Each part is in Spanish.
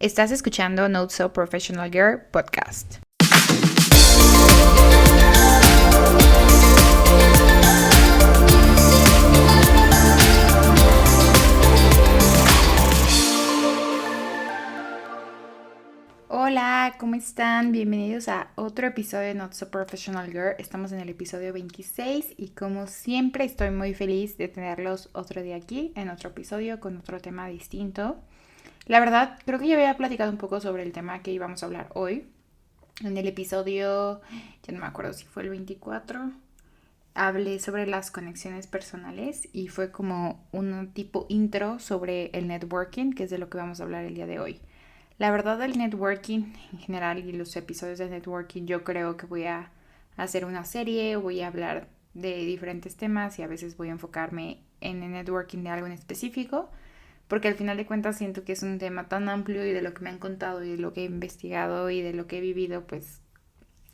Estás escuchando Not So Professional Girl Podcast. Hola, ¿cómo están? Bienvenidos a otro episodio de Not So Professional Girl. Estamos en el episodio 26 y como siempre estoy muy feliz de tenerlos otro día aquí en otro episodio con otro tema distinto. La verdad, creo que ya había platicado un poco sobre el tema que íbamos a hablar hoy. En el episodio, ya no me acuerdo si fue el 24, hablé sobre las conexiones personales y fue como un tipo intro sobre el networking, que es de lo que vamos a hablar el día de hoy. La verdad, el networking en general y los episodios de networking, yo creo que voy a hacer una serie, voy a hablar de diferentes temas y a veces voy a enfocarme en el networking de algo en específico, porque al final de cuentas siento que es un tema tan amplio y de lo que me han contado y de lo que he investigado y de lo que he vivido, pues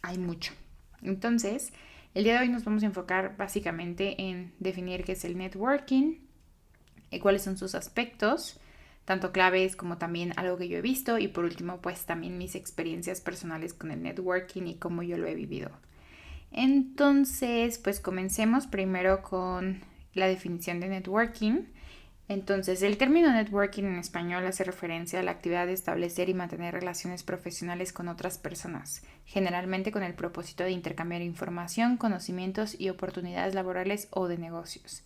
hay mucho. Entonces, el día de hoy nos vamos a enfocar básicamente en definir qué es el networking, cuáles son sus aspectos, tanto claves como también algo que yo he visto y por último pues también mis experiencias personales con el networking y cómo yo lo he vivido. Entonces pues comencemos primero con la definición de networking. Entonces, el término networking en español hace referencia a la actividad de establecer y mantener relaciones profesionales con otras personas, generalmente con el propósito de intercambiar información, conocimientos y oportunidades laborales o de negocios.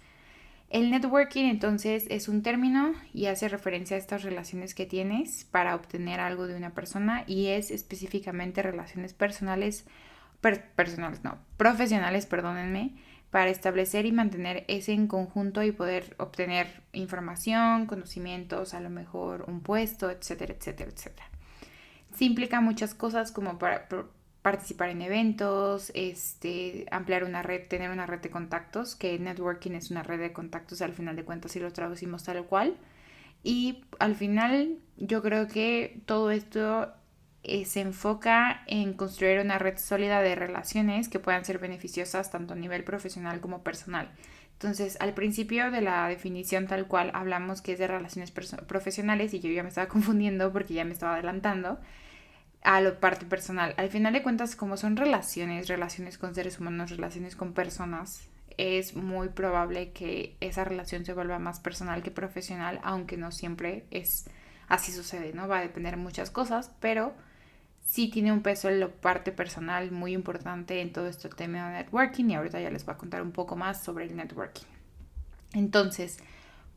El networking entonces es un término y hace referencia a estas relaciones que tienes para obtener algo de una persona y es específicamente relaciones profesionales, perdónenme, para establecer y mantener ese en conjunto y poder obtener información, conocimientos, a lo mejor un puesto, etcétera, etcétera, etcétera. Sí implica muchas cosas como para participar en eventos, ampliar una red, tener una red de contactos, que networking es una red de contactos al final de cuentas si lo traducimos tal cual. Y al final yo creo que todo esto se enfoca en construir una red sólida de relaciones que puedan ser beneficiosas tanto a nivel profesional como personal. Entonces, al principio de la definición tal cual hablamos que es de relaciones profesionales y yo ya me estaba confundiendo porque ya me estaba adelantando a la parte personal. Al final de cuentas, como son relaciones con seres humanos, relaciones con personas, es muy probable que esa relación se vuelva más personal que profesional, aunque no siempre es así sucede, ¿no? Va a depender de muchas cosas, pero sí tiene un peso en la parte personal muy importante en todo este tema de networking y ahorita ya les voy a contar un poco más sobre el networking. Entonces,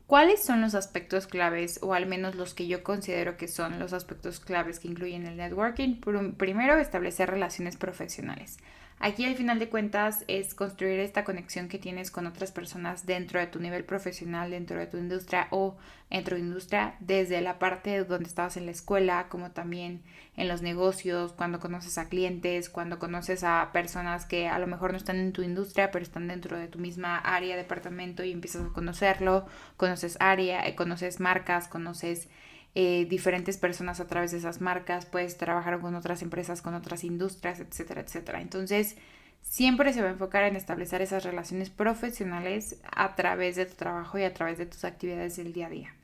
¿cuáles son los aspectos claves o al menos los que yo considero que son los aspectos claves que incluyen el networking? Primero, establecer relaciones profesionales. Aquí al final de cuentas es construir esta conexión que tienes con otras personas dentro de tu nivel profesional, dentro de tu industria o dentro de industria, desde la parte donde estabas en la escuela, como también en los negocios, cuando conoces a clientes, cuando conoces a personas que a lo mejor no están en tu industria, pero están dentro de tu misma área, departamento y empiezas a conocerlo, conoces área, conoces marcas, conoces diferentes personas a través de esas marcas, puedes trabajar con otras empresas, con otras industrias, etcétera, etcétera. Entonces, siempre se va a enfocar en establecer esas relaciones profesionales a través de tu trabajo y a través de tus actividades del día a día.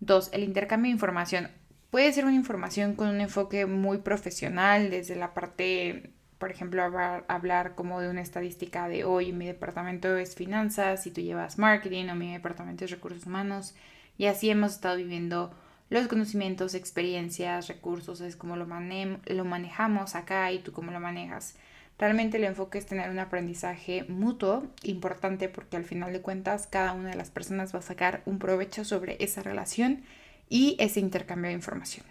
2. El intercambio de información. Puede ser una información con un enfoque muy profesional, desde la parte, por ejemplo, hablar como de una estadística de hoy mi departamento es finanzas y tú llevas marketing o mi departamento es recursos humanos. Y así hemos estado viviendo los conocimientos, experiencias, recursos, es como lo manejamos acá y tú cómo lo manejas. Realmente el enfoque es tener un aprendizaje mutuo importante porque al final de cuentas cada una de las personas va a sacar un provecho sobre esa relación y ese intercambio de información.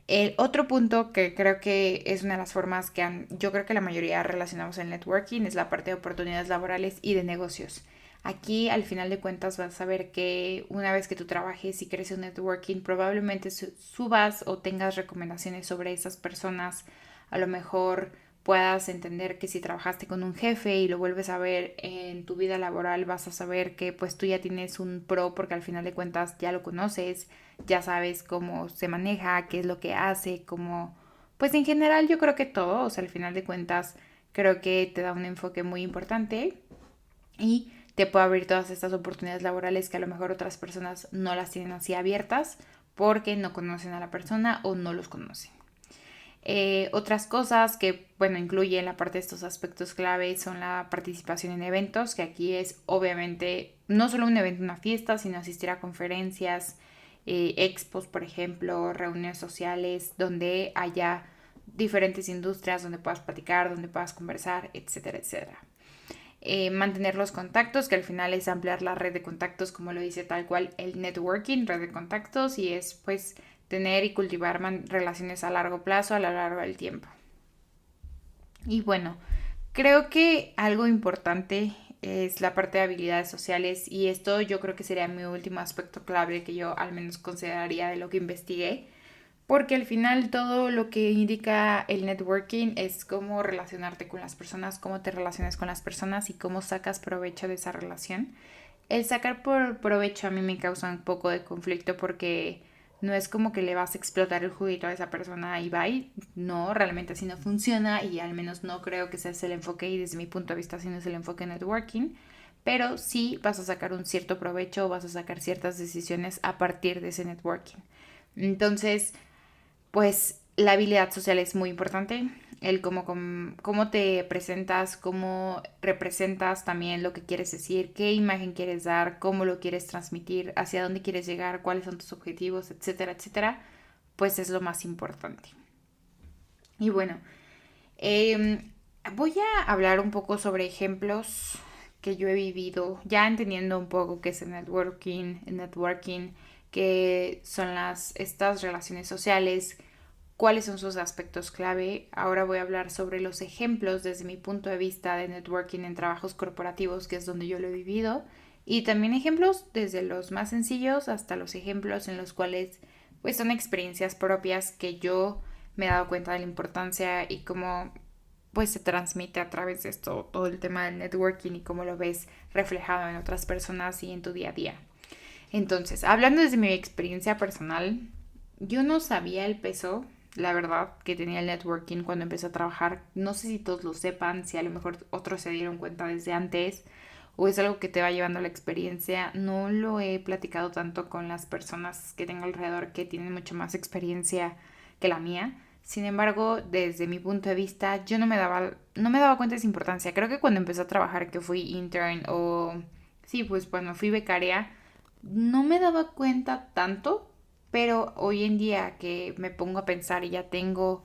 El otro punto que creo que es una de las formas que yo creo que la mayoría relacionamos el networking es la parte de oportunidades laborales y de negocios. Aquí al final de cuentas vas a ver que una vez que tú trabajes y crees un networking probablemente subas o tengas recomendaciones sobre esas personas. A lo mejor puedas entender que si trabajaste con un jefe y lo vuelves a ver en tu vida laboral vas a saber que pues tú ya tienes un pro porque al final de cuentas ya lo conoces, ya sabes cómo se maneja, qué es lo que hace, cómo pues en general yo creo que todo, o sea, al final de cuentas creo que te da un enfoque muy importante y te puede abrir todas estas oportunidades laborales que a lo mejor otras personas no las tienen así abiertas porque no conocen a la persona o no los conocen. Otras cosas que, bueno, incluyen la parte de estos aspectos clave son la participación en eventos, que aquí es obviamente no solo un evento, una fiesta, sino asistir a conferencias, expos, por ejemplo, reuniones sociales, donde haya diferentes industrias, donde puedas platicar, donde puedas conversar, etcétera, etcétera. Mantener los contactos, que al final es ampliar la red de contactos, como lo dice tal cual el networking, red de contactos, y es pues tener y cultivar relaciones a largo plazo, a lo largo del tiempo. Y bueno, creo que algo importante es la parte de habilidades sociales, y esto yo creo que sería mi último aspecto clave que yo al menos consideraría de lo que investigué, porque al final todo lo que indica el networking es cómo relacionarte con las personas, cómo te relacionas con las personas y cómo sacas provecho de esa relación. El sacar por provecho a mí me causa un poco de conflicto porque no es como que le vas a explotar el juguito a esa persona y bye. No, realmente así no funciona y al menos no creo que ese es el enfoque y desde mi punto de vista así no es el enfoque de networking. Pero sí vas a sacar un cierto provecho, vas a sacar ciertas decisiones a partir de ese networking. Entonces, pues la habilidad social es muy importante, el cómo te presentas, cómo representas también lo que quieres decir, qué imagen quieres dar, cómo lo quieres transmitir, hacia dónde quieres llegar, cuáles son tus objetivos, etcétera, etcétera, pues es lo más importante. Y bueno, eh, voy a hablar un poco sobre ejemplos que yo he vivido, ya entendiendo un poco qué es el networking, qué son estas relaciones sociales, cuáles son sus aspectos clave. Ahora voy a hablar sobre los ejemplos desde mi punto de vista de networking en trabajos corporativos, que es donde yo lo he vivido, y también ejemplos desde los más sencillos hasta los ejemplos en los cuales pues son experiencias propias que yo me he dado cuenta de la importancia y cómo pues se transmite a través de esto todo el tema del networking y cómo lo ves reflejado en otras personas y en tu día a día. Entonces, hablando desde mi experiencia personal, yo no sabía el peso, la verdad, que tenía el networking cuando empecé a trabajar. No sé si todos lo sepan, si a lo mejor otros se dieron cuenta desde antes o es algo que te va llevando la experiencia. No lo he platicado tanto con las personas que tengo alrededor que tienen mucho más experiencia que la mía. Sin embargo, desde mi punto de vista, yo no me daba cuenta de esa importancia. Creo que cuando empecé a trabajar, que fui intern o sí, pues cuando fui becaria, no me daba cuenta tanto, pero hoy en día que me pongo a pensar y ya tengo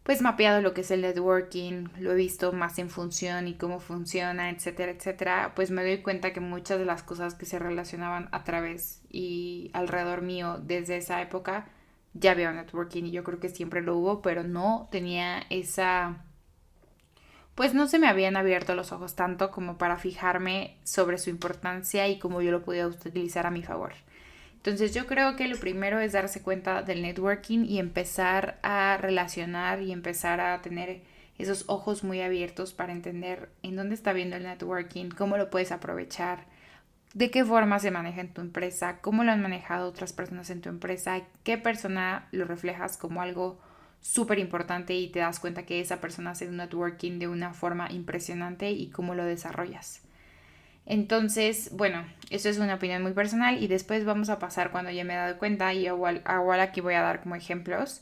pues mapeado lo que es el networking, lo he visto más en función y cómo funciona, etcétera, etcétera, pues me doy cuenta que muchas de las cosas que se relacionaban a través y alrededor mío desde esa época ya había networking y yo creo que siempre lo hubo, pero no tenía esa, pues no se me habían abierto los ojos tanto como para fijarme sobre su importancia y cómo yo lo podía utilizar a mi favor. Entonces yo creo que lo primero es darse cuenta del networking y empezar a relacionar y empezar a tener esos ojos muy abiertos para entender en dónde está viendo el networking, cómo lo puedes aprovechar, de qué forma se maneja en tu empresa, cómo lo han manejado otras personas en tu empresa, qué persona lo reflejas como algo súper importante y te das cuenta que esa persona hace un networking de una forma impresionante y cómo lo desarrollas. Entonces, bueno, eso es una opinión muy personal y después vamos a pasar cuando ya me he dado cuenta y igual aquí voy a dar como ejemplos.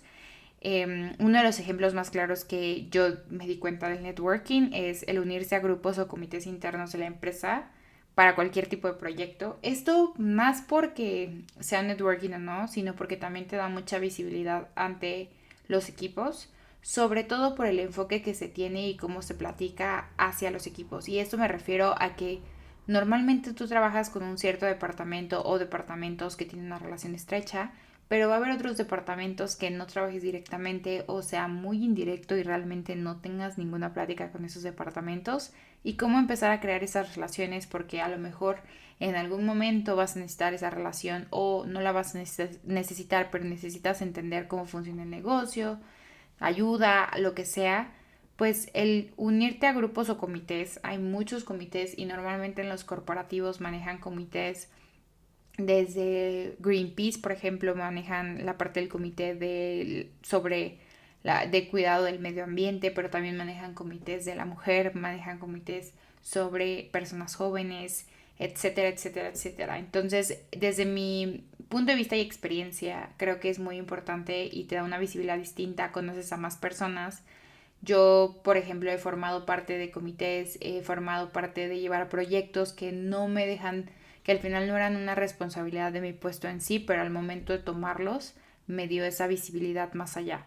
Uno de los ejemplos más claros que yo me di cuenta del networking es el unirse a grupos o comités internos de la empresa para cualquier tipo de proyecto. Esto más porque sea networking o no, sino porque también te da mucha visibilidad ante los equipos, sobre todo por el enfoque que se tiene y cómo se platica hacia los equipos. Y esto me refiero a que normalmente tú trabajas con un cierto departamento o departamentos que tienen una relación estrecha, pero va a haber otros departamentos que no trabajes directamente o sea muy indirecto y realmente no tengas ninguna plática con esos departamentos y cómo empezar a crear esas relaciones porque a lo mejor en algún momento vas a necesitar esa relación o no la vas a necesitar, pero necesitas entender cómo funciona el negocio, ayuda, lo que sea. Pues el unirte a grupos o comités, hay muchos comités y normalmente en los corporativos manejan comités. Desde Greenpeace, por ejemplo, manejan la parte del comité de cuidado del medio ambiente, pero también manejan comités de la mujer, manejan comités sobre personas jóvenes, etcétera, etcétera, etcétera. Entonces, desde mi punto de vista y experiencia, creo que es muy importante y te da una visibilidad distinta, conoces a más personas. Yo, por ejemplo, he formado parte de comités, he formado parte de llevar proyectos que no me dejan, que al final no eran una responsabilidad de mi puesto en sí, pero al momento de tomarlos me dio esa visibilidad más allá.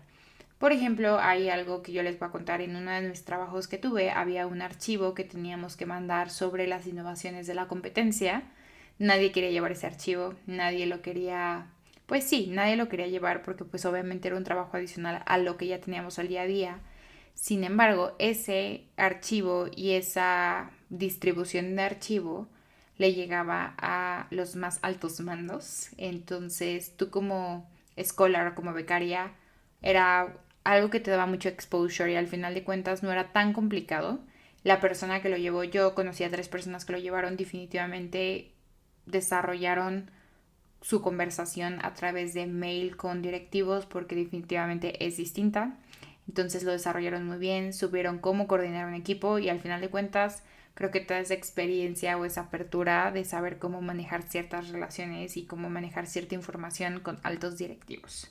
Por ejemplo, hay algo que yo les voy a contar. En uno de mis trabajos que tuve, había un archivo que teníamos que mandar sobre las innovaciones de la competencia. Nadie quería llevar ese archivo, nadie lo quería, pues sí, nadie lo quería llevar porque pues obviamente era un trabajo adicional a lo que ya teníamos al día a día. Sin embargo, ese archivo y esa distribución de archivo le llegaba a los más altos mandos. Entonces, tú como scholar, como becaria, era algo que te daba mucho exposure y al final de cuentas no era tan complicado. La persona que lo llevó, yo conocí a 3 personas que lo llevaron, definitivamente desarrollaron su conversación a través de mail con directivos porque definitivamente es distinta. Entonces lo desarrollaron muy bien, supieron cómo coordinar un equipo y al final de cuentas creo que toda esa experiencia o esa apertura de saber cómo manejar ciertas relaciones y cómo manejar cierta información con altos directivos.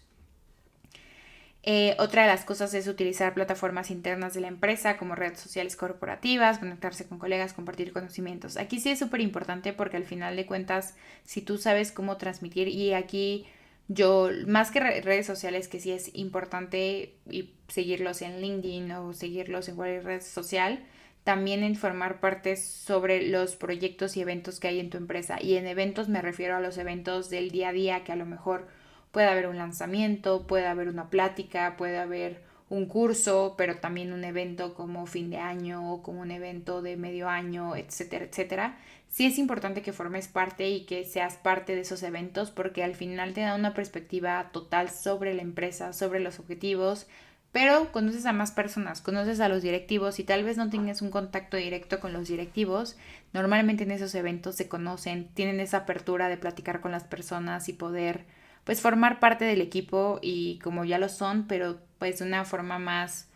Otra de las cosas es utilizar plataformas internas de la empresa como redes sociales corporativas, conectarse con colegas, compartir conocimientos. Aquí sí es súper importante porque al final de cuentas, si tú sabes cómo transmitir, y aquí yo, más que redes sociales, que sí es importante y seguirlos en LinkedIn o seguirlos en cualquier red social, también en formar parte sobre los proyectos y eventos que hay en tu empresa. Y en eventos me refiero a los eventos del día a día que a lo mejor puede haber un lanzamiento, puede haber una plática, puede haber un curso, pero también un evento como fin de año o como un evento de medio año, etcétera, etcétera. Sí es importante que formes parte y que seas parte de esos eventos porque al final te da una perspectiva total sobre la empresa, sobre los objetivos, pero conoces a más personas, conoces a los directivos y tal vez no tengas un contacto directo con los directivos. Normalmente en esos eventos se conocen, tienen esa apertura de platicar con las personas y poder pues formar parte del equipo y como ya lo son, pero pues de una forma más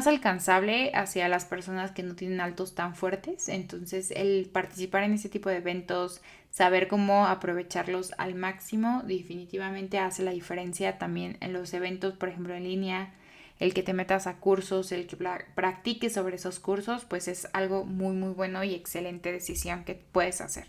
alcanzable hacia las personas que no tienen altos tan fuertes. Entonces el participar en ese tipo de eventos, saber cómo aprovecharlos al máximo, definitivamente hace la diferencia también en los eventos, por ejemplo en línea, el que te metas a cursos, el que practiques sobre esos cursos, pues es algo muy muy bueno y excelente decisión que puedes hacer.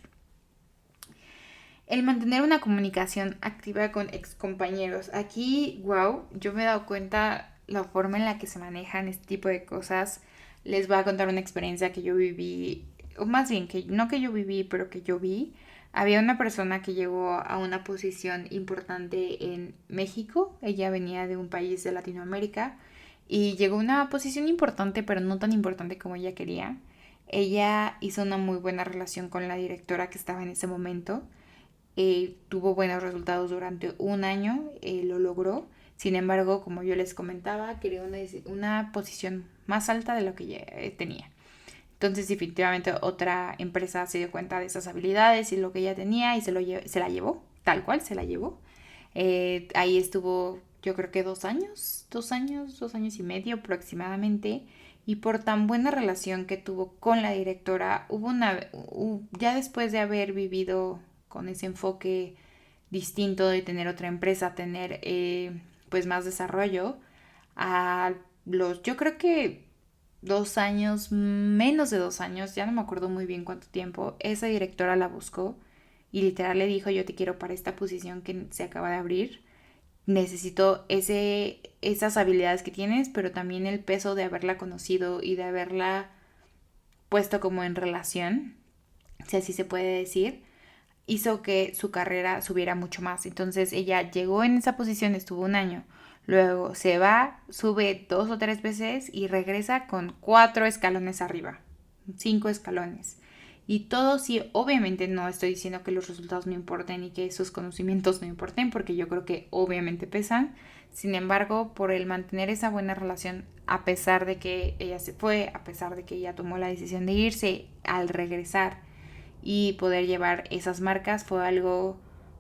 El mantener una comunicación activa con excompañeros. Aquí, wow, yo me he dado cuenta la forma en la que se manejan este tipo de cosas. Les voy a contar una experiencia que yo viví, o más bien que no que yo viví, pero que yo vi. Había una persona que llegó a una posición importante en México. Ella venía de un país de Latinoamérica y llegó a una posición importante, pero no tan importante como ella quería. Ella hizo una muy buena relación con la directora que estaba en ese momento, tuvo buenos resultados durante un año, lo logró. Sin embargo, como yo les comentaba, quería una posición más alta de lo que ya tenía. Entonces, definitivamente otra empresa se dio cuenta de esas habilidades y lo que ella tenía y se la llevó, tal cual se la llevó. Ahí estuvo, yo creo que 2 años, 2 años, 2 años y medio aproximadamente. Y por tan buena relación que tuvo con la directora, ya después de haber vivido con ese enfoque distinto de tener otra empresa, tener pues más desarrollo, yo creo que 2 años, menos de 2 años, ya no me acuerdo muy bien cuánto tiempo, esa directora la buscó y literal le dijo: yo te quiero para esta posición que se acaba de abrir, necesito esas habilidades que tienes, pero también el peso de haberla conocido y de haberla puesto como en relación, si así se puede decir, hizo que su carrera subiera mucho más. Entonces ella llegó en esa posición, estuvo un año, luego se va, sube 2 o 3 veces y regresa con 4 escalones arriba, 5 escalones. Y todo sí, obviamente no estoy diciendo que los resultados no importen y que sus conocimientos no importen, porque yo creo que obviamente pesan. Sin embargo, por el mantener esa buena relación, a pesar de que ella se fue, a pesar de que ella tomó la decisión de irse, al regresar y poder llevar esas marcas fue algo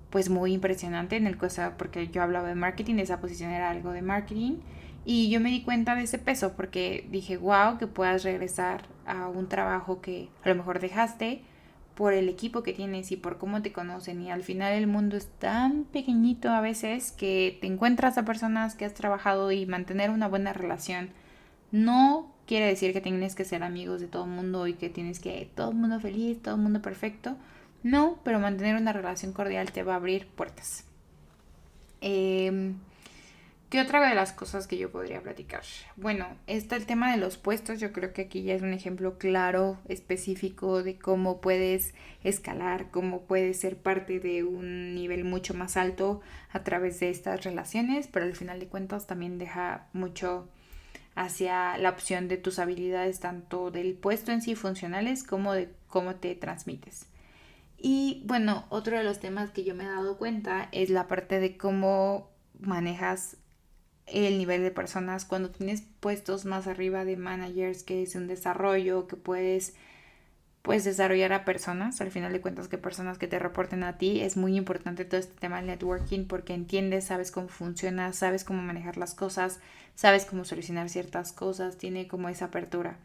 pues muy impresionante en el cosa, porque yo hablaba de marketing, esa posición era algo de marketing y yo me di cuenta de ese peso porque dije: wow, que puedas regresar a un trabajo que a lo mejor dejaste, por el equipo que tienes y por cómo te conocen. Y al final el mundo es tan pequeñito a veces que te encuentras a personas que has trabajado, y mantener una buena relación no quiere decir que tienes que ser amigos de todo el mundo y que tienes que todo el mundo feliz, todo el mundo perfecto. No, pero mantener una relación cordial te va a abrir puertas. ¿Qué otra de las cosas que yo podría platicar? Bueno, está el tema de los puestos. Yo creo que aquí ya es un ejemplo claro, específico de cómo puedes escalar, cómo puedes ser parte de un nivel mucho más alto a través de estas relaciones, pero al final de cuentas también deja mucho hacia la opción de tus habilidades, tanto del puesto en sí funcionales como de cómo te transmites. Y bueno, otro de los temas que yo me he dado cuenta es la parte de cómo manejas el nivel de personas cuando tienes puestos más arriba de managers, que es un desarrollo, que puedes desarrollar a personas. Al final de cuentas, que personas que te reporten a ti, es muy importante todo este tema del networking, porque entiendes, sabes cómo funciona, sabes cómo manejar las cosas, sabes cómo solucionar ciertas cosas, tiene como esa apertura.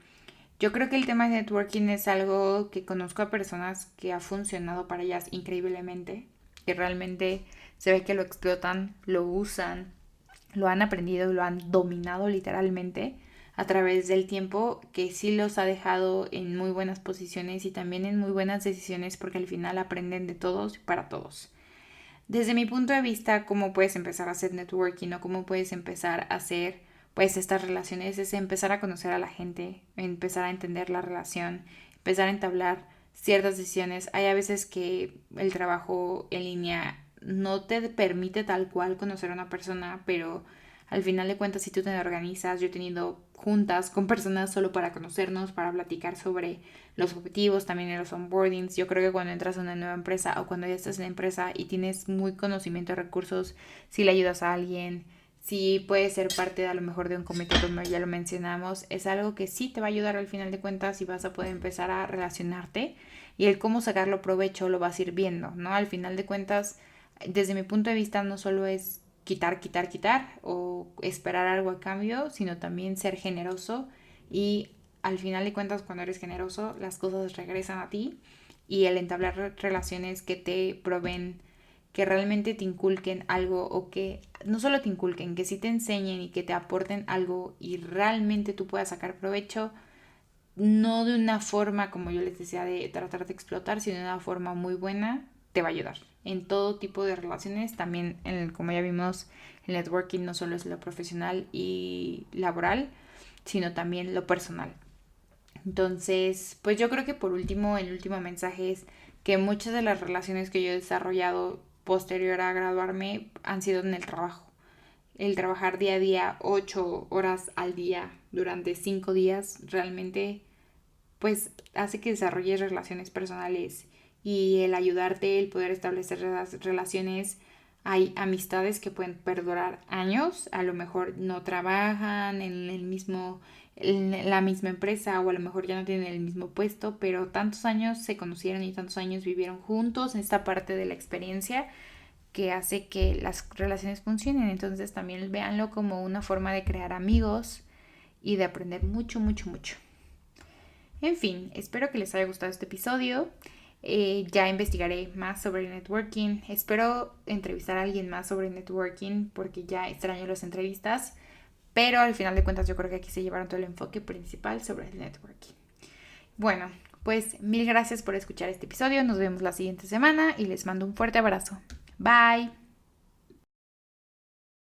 Yo creo que el tema de networking es algo que conozco a personas que ha funcionado para ellas increíblemente, que realmente se ve que lo explotan, lo usan, lo han aprendido, lo han dominado literalmente a través del tiempo, que sí los ha dejado en muy buenas posiciones y también en muy buenas decisiones, porque al final aprenden de todos y para todos. Desde mi punto de vista, cómo puedes empezar a hacer networking o cómo puedes empezar a hacer pues estas relaciones, es empezar a conocer a la gente, empezar a entender la relación, empezar a entablar ciertas decisiones. Hay a veces que el trabajo en línea no te permite tal cual conocer a una persona, pero al final de cuentas, si tú te organizas, yo he tenido juntas con personas solo para conocernos, para platicar sobre los objetivos, también en los onboardings. Yo creo que cuando entras a una nueva empresa o cuando ya estás en la empresa y tienes muy conocimiento de recursos, si le ayudas a alguien, si puedes ser parte a lo mejor de un comité, como ya lo mencionamos, es algo que sí te va a ayudar al final de cuentas y vas a poder empezar a relacionarte, y el cómo sacarlo provecho lo vas a ir viendo, ¿no? Al final de cuentas, desde mi punto de vista, no solo es quitar o esperar algo a cambio, sino también ser generoso, y al final de cuentas cuando eres generoso las cosas regresan a ti, y el entablar relaciones que te proveen, que realmente te inculquen algo, o que no solo te inculquen, que sí te enseñen y que te aporten algo y realmente tú puedas sacar provecho, no de una forma como yo les decía de tratar de explotar, sino de una forma muy buena, te va a ayudar en todo tipo de relaciones. También como ya vimos, el networking no solo es lo profesional y laboral, sino también lo personal. Entonces, pues yo creo que por último, el último mensaje es que muchas de las relaciones que yo he desarrollado posterior a graduarme han sido en el trabajo. El trabajar día a día 8 horas al día durante 5 días realmente pues hace que desarrolles relaciones personales, y el ayudarte, el poder establecer relaciones. Hay amistades que pueden perdurar años, a lo mejor no trabajan en la misma empresa, o a lo mejor ya no tienen el mismo puesto, pero tantos años se conocieron y tantos años vivieron juntos en esta parte de la experiencia que hace que las relaciones funcionen. Entonces también véanlo como una forma de crear amigos y de aprender mucho, mucho, mucho. En fin, espero que les haya gustado este episodio. Ya investigaré más sobre el networking. Espero entrevistar a alguien más sobre networking, porque ya extraño las entrevistas. Pero al final de cuentas yo creo que aquí se llevaron todo el enfoque principal sobre el networking. Bueno, pues mil gracias por escuchar este episodio. Nos vemos la siguiente semana y les mando un fuerte abrazo. Bye.